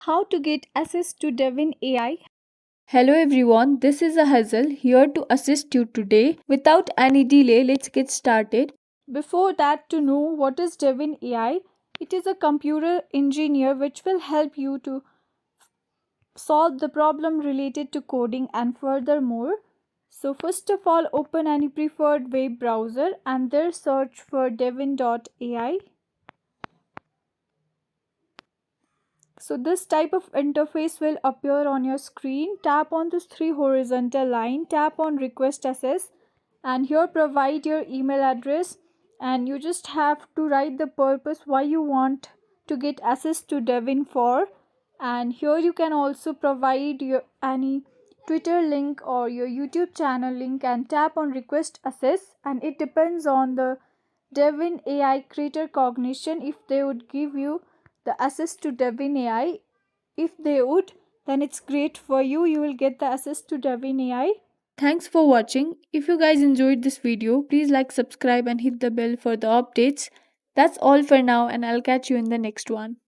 How to get access to Devin AI. Hello everyone, this is a Hazel here to assist you today. Without any delay, let's get started. Before that, to know what is Devin AI, it is a computer engineer which will help you to solve the problem related to coding and furthermore. So, first of all, open any preferred web browser and there search for devin.ai. So this type of interface will appear on your screen. Tap on this three horizontal line, tap on request access and here provide your email address and you just have to write the purpose why you want to get access to Devin for, and here you can also provide your any Twitter link or your YouTube channel link and tap on request access, and it depends on the Devin AI creator cognition if they would give you the access to Devin AI. If they would, then it's great for you. You will get the access to Devin AI. Thanks for watching. If you guys enjoyed this video, please like, subscribe and hit the bell for the updates. That's all for now and I'll catch you in the next one.